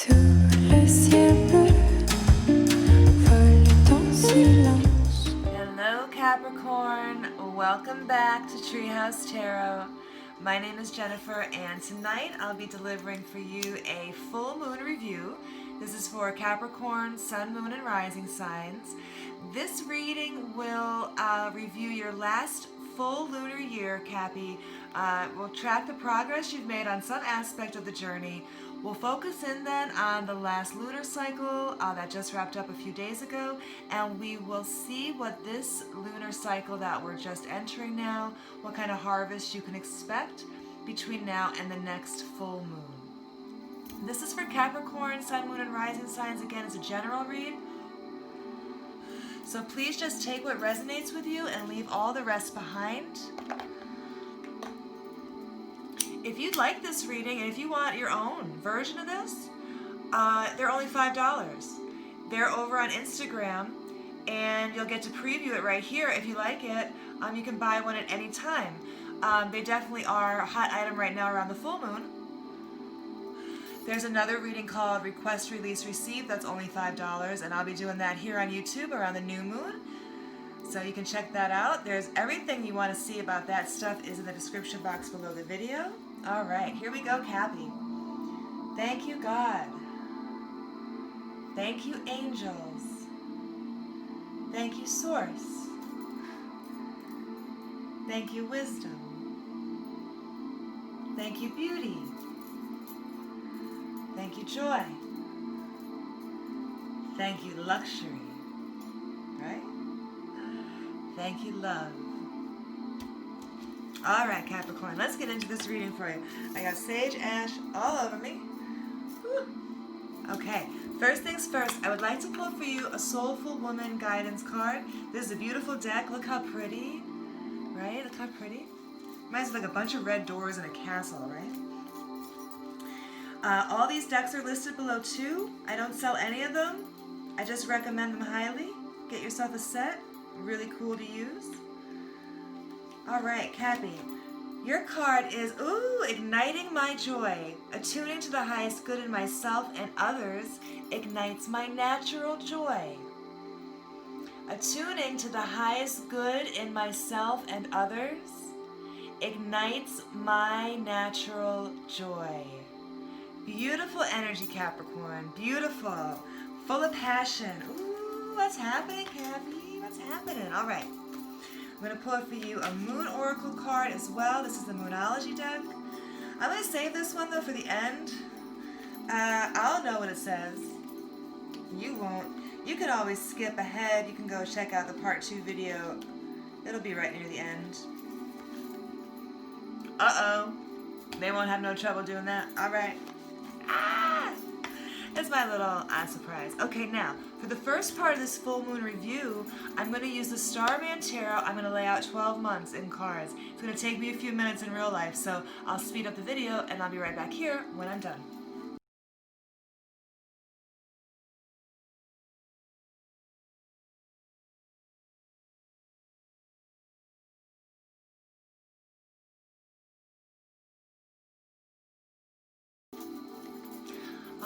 Sous le ciel bleu, vole ton silence. Hello Capricorn, welcome back to TreeHouse Tarot. My name is Jennifer and tonight I'll be delivering for you a full moon review. This is for Capricorn, Sun, Moon, and Rising signs. This reading will review your last full lunar year, Cappy. We'll track the progress you've made on some aspect of the journey. We'll focus in then on the last lunar cycle that just wrapped up a few days ago, and we will see what this lunar cycle that we're just entering now, what kind of harvest you can expect between now and the next full moon. This is for Capricorn, Sun, Moon, and Rising signs. Again, it's a general read. So please just take what resonates with you and leave all the rest behind. If you'd like this reading and if you want your own version of this, they're only $5. They're over on Instagram and you'll get to preview it right here. If you like it, you can buy one at any time. They definitely are a hot item right now around the full moon. There's another reading called Request, Release, Receive. That's only $5, and I'll be doing that here on YouTube around the new moon. So you can check that out. There's everything you want to see about that stuff is in the description box below the video. All right, here we go, Cappy. Thank you, God. Thank you, angels. Thank you, Source. Thank you, wisdom. Thank you, beauty. Thank you, joy. Thank you, luxury. Right? Thank you, love. All right, Capricorn, let's get into this reading for you. I got sage ash all over me. Whew. Okay, first things first, I would like to pull for you a Soulful Woman guidance card. This is a beautiful deck. Look how pretty, right? Look how pretty. Reminds me of like a bunch of red doors in a castle, right? All these decks are listed below too. I don't sell any of them. I just recommend them highly. Get yourself a set. Really cool to use. All right, Cappy. Your card is, igniting my joy. Attuning to the highest good in myself and others ignites my natural joy. Attuning to the highest good in myself and others ignites my natural joy. Beautiful energy, Capricorn. Beautiful. Full of passion. Ooh, what's happening, Cappy? What's happening? All right. I'm going to pull for you a Moon Oracle card as well. This is the Moonology deck. I'm going to save this one, though, for the end. I'll know what it says. You won't. You can always skip ahead. You can go check out the part 2 video. It'll be right near the end. Uh-oh. They won't have no trouble doing that. All right. That's my little surprise. Okay, now, for the first part of this full moon review, I'm going to use the Starman Tarot. I'm going to lay out 12 months in cards. It's going to take me a few minutes in real life, so I'll speed up the video and I'll be right back here when I'm done.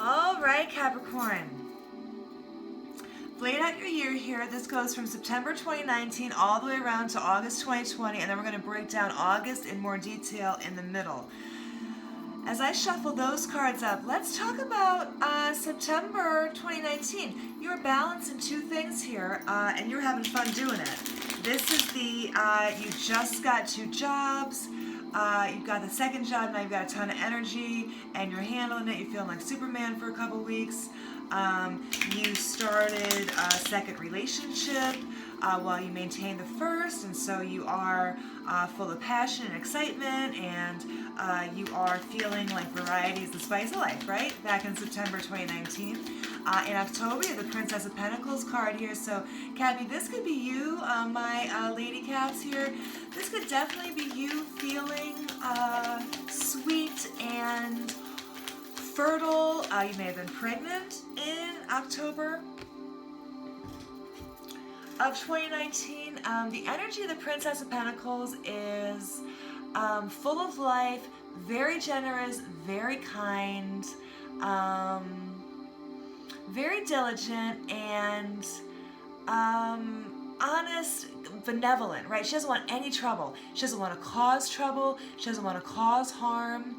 All right, Capricorn. Laid out your year here. This goes from September 2019 all the way around to August 2020, and then we're going to break down August in more detail in the middle. As I shuffle those cards up, let's talk about September 2019. You're balancing two things here, and you're having fun doing it. This is the, you just got 2 jobs. You've got the second job, now you've got a ton of energy, and you're handling it. You're feeling like Superman for a couple weeks. You started a second relationship while you maintain the first, and so you are full of passion and excitement, and you are feeling like variety is the spice of life, right? Back in September 2019. In October, you have the Princess of Pentacles card here. So, Cappy, this could be you, my lady caps here. This could definitely be you feeling sweet and fertile. You may have been pregnant in October of 2019. The energy of the Princess of Pentacles is full of life, very generous, very kind. very diligent and honest, benevolent, right? She doesn't want any trouble. She doesn't want to cause trouble. She doesn't want to cause harm.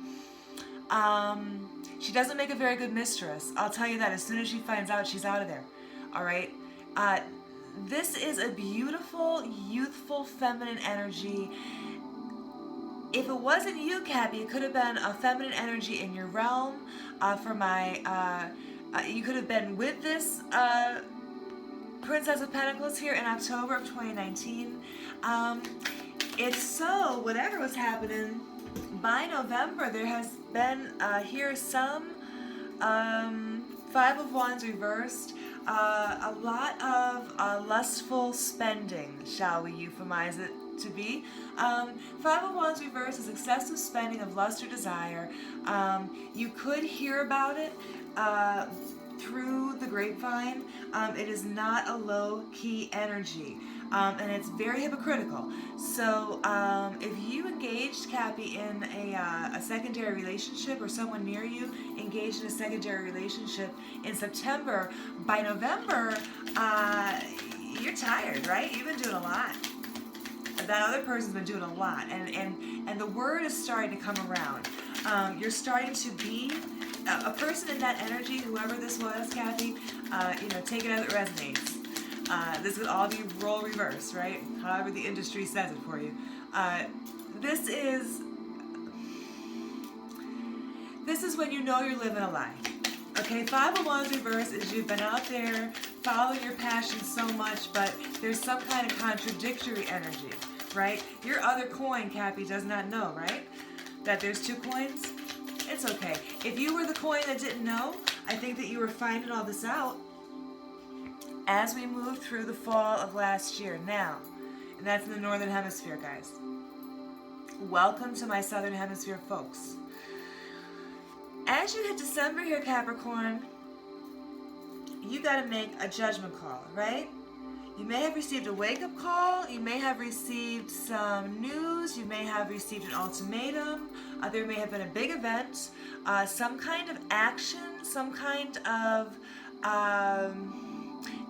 She doesn't make a very good mistress. I'll tell you that as soon as she finds out, she's out of there. All right? This is a beautiful, youthful, feminine energy. If it wasn't you, Cappy, it could have been a feminine energy in your realm. You could have been with this Princess of Pentacles here in October of 2019. If so, whatever was happening, by November there has been here some Five of Wands reversed, a lot of lustful spending, shall we euphemize it to be. Five of Wands reversed is excessive spending of lust or desire. You could hear about it through the grapevine. It is not a low-key energy, and it's very hypocritical. So if you engaged, Cappy, in a secondary relationship, or someone near you engaged in a secondary relationship in September, by November, you're tired, right? You've been doing a lot. That other person's been doing a lot, and the word is starting to come around. You're starting to be a person in that energy, whoever this was, Cappy. Take it as it resonates. This would all be role reverse, right? However the industry says it for you. This is when you know you're living a lie. Okay, Five of Wands reverse is you've been out there following your passion so much, but there's some kind of contradictory energy, right? Your other coin, Cappy, does not know, right? That there's two coins? It's okay. If you were the coin that didn't know, I think that you were finding all this out as we moved through the fall of last year. Now, and that's in the Northern Hemisphere, guys. Welcome to my Southern Hemisphere folks. As you hit December here, Capricorn, you got to make a judgment call, right? You may have received a wake-up call. You may have received some news. You may have received an ultimatum. There may have been a big event, some kind of action, some kind of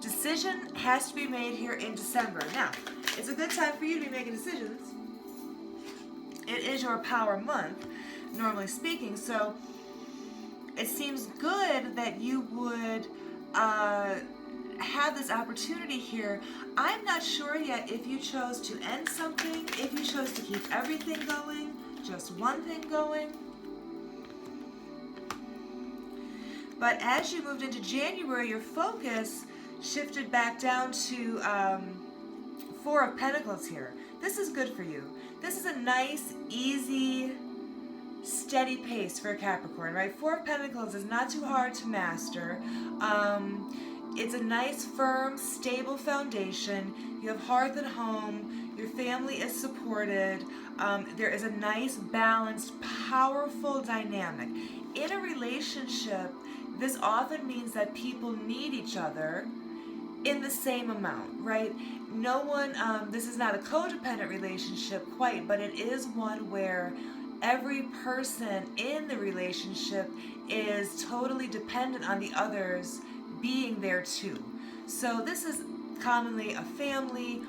decision has to be made here in December. Now, it's a good time for you to be making decisions. It is your power month, normally speaking, so it seems good that you would have this opportunity here. I'm not sure yet if you chose to end something, if you chose to keep everything going, just one thing going. But as you moved into January, your focus shifted back down to Four of Pentacles here. This is good for you. This is a nice, easy, steady pace for a Capricorn, right? Four of Pentacles is not too hard to master. It's a nice, firm, stable foundation. You have hearth and home. Your family is supported. There is a nice, balanced, powerful dynamic. In a relationship, this often means that people need each other in the same amount, right? No one, this is not a codependent relationship quite, but it is one where every person in the relationship is totally dependent on the others being there too. So this is commonly a family.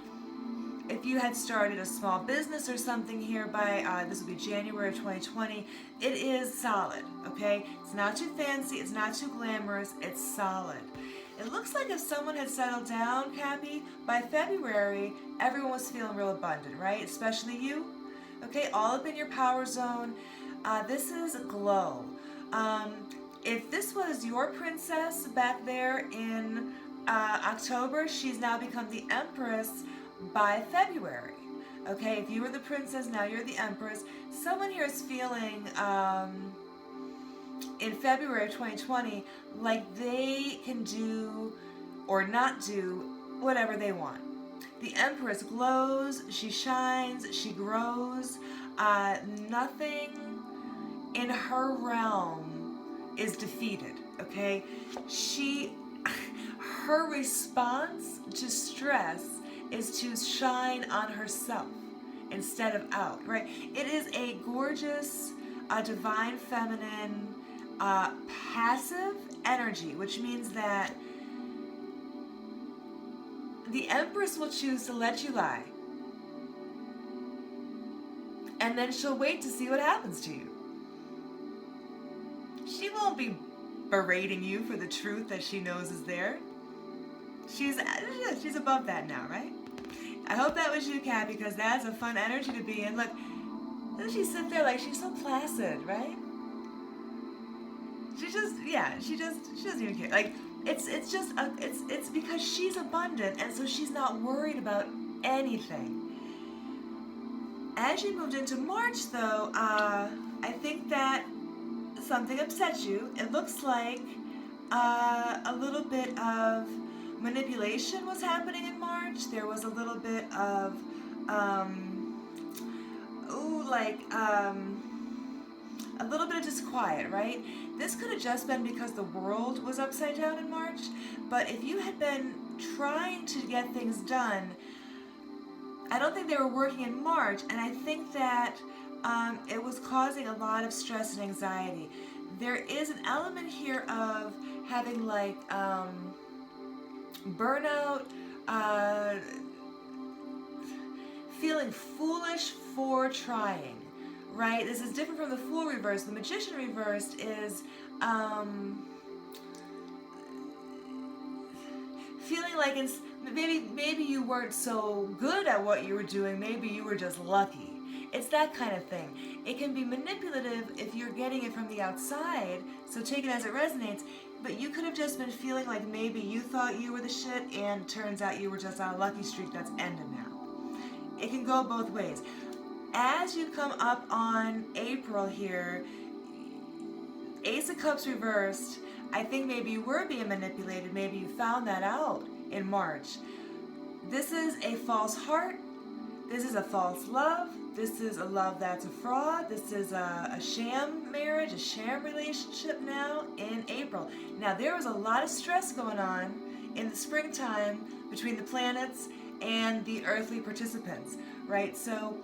If you had started a small business or something here by, this would be January of 2020, it is solid, okay? It's not too fancy, it's not too glamorous, it's solid. It looks like if someone had settled down, Cappy, by February, everyone was feeling real abundant, right? Especially you, okay? All up in your power zone. This is glow. If this was your princess back there in October, she's now become the Empress by February. Okay, if you were the princess, now you're the Empress. Someone here is feeling in February of 2020 like they can do or not do whatever they want. The Empress glows, she shines, she grows. Nothing in her realm is defeated, okay? Her response to stress is to shine on herself instead of out, right? It is a gorgeous, divine feminine passive energy, which means that the Empress will choose to let you lie. And then she'll wait to see what happens to you. She won't be berating you for the truth that she knows is there. She's above that now, right? I hope that was you, Kat, because that's a fun energy to be in. Look, doesn't she sit there like she's so placid, right? She doesn't even care. Like, it's because she's abundant, and so she's not worried about anything. As you moved into March, though, I think that something upset you. It looks like a little bit of manipulation was happening in March. There was a little bit of, a little bit of disquiet, right? This could have just been because the world was upside down in March, but if you had been trying to get things done, I don't think they were working in March, and I think that it was causing a lot of stress and anxiety. There is an element here of having like burnout, feeling foolish for trying, right? This is different from the Fool reversed. The Magician reversed is feeling like maybe you weren't so good at what you were doing, maybe you were just lucky. It's that kind of thing. It can be manipulative if you're getting it from the outside, so take it as it resonates, but you could have just been feeling like maybe you thought you were the shit and turns out you were just on a lucky streak that's ended now. It can go both ways. As you come up on April here, Ace of Cups reversed, I think maybe you were being manipulated, maybe you found that out in March. This is a false heart, this is a false love, this is a love that's a fraud, this is a sham marriage, a sham relationship now in April. Now there was a lot of stress going on in the springtime between the planets and the earthly participants, right? So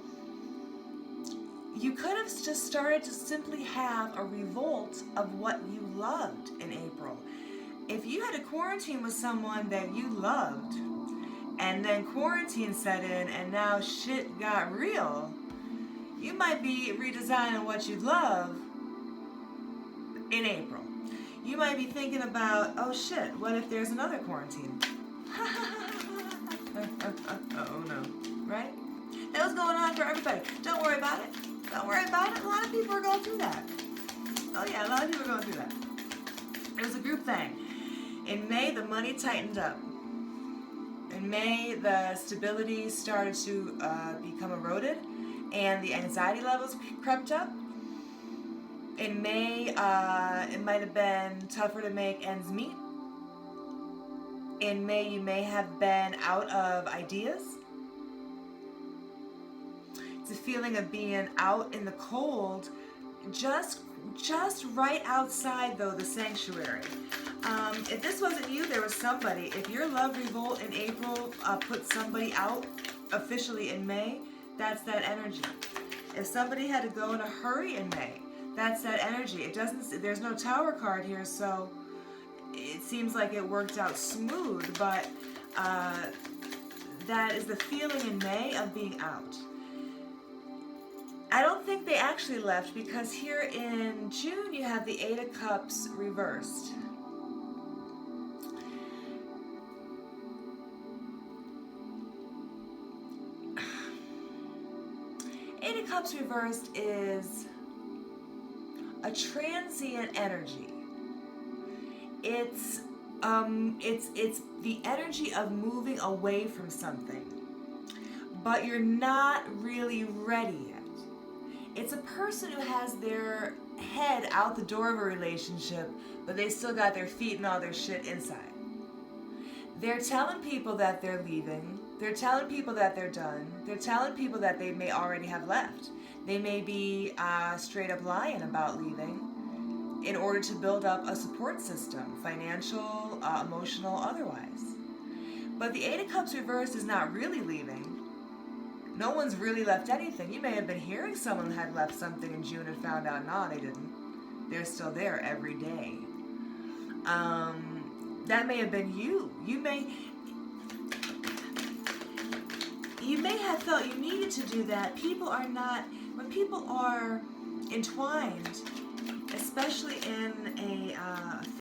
you could have just started to simply have a revolt of what you loved in April. If you had a quarantine with someone that you loved, and then quarantine set in, and now shit got real, you might be redesigning what you love in April. You might be thinking about, oh shit, what if there's another quarantine? Oh no, right? That was going on for everybody. Don't worry about it. Don't worry about it. A lot of people are going through that. Oh yeah, a lot of people are going through that. It was a group thing. In May, the money tightened up. In May, the stability started to become eroded, and the anxiety levels crept up. In May, it might have been tougher to make ends meet. In May, you may have been out of ideas. It's a feeling of being out in the cold, just right outside, though, the sanctuary. If this wasn't you, there was somebody. If your love revolt in April put somebody out officially in May, that's that energy. If somebody had to go in a hurry in May, that's that energy. It doesn't. There's no Tower card here, so it seems like it worked out smooth, but that is the feeling in May of being out. I don't think they actually left, because here in June you have the Eight of Cups reversed. Eight of Cups reversed is a transient energy. It's the energy of moving away from something, but you're not really ready yet. It's a person who has their head out the door of a relationship, but they still got their feet and all their shit inside. They're telling people that they're leaving. They're telling people that they're done. They're telling people that they may already have left. They may be straight up lying about leaving in order to build up a support system, financial, emotional, otherwise. But the Eight of Cups reversed is not really leaving. No one's really left anything. You may have been hearing someone had left something in June and found out, nah, they didn't. they're still there every day. That may have been you. You may have felt you needed to do that. People are not, when people are entwined, especially in a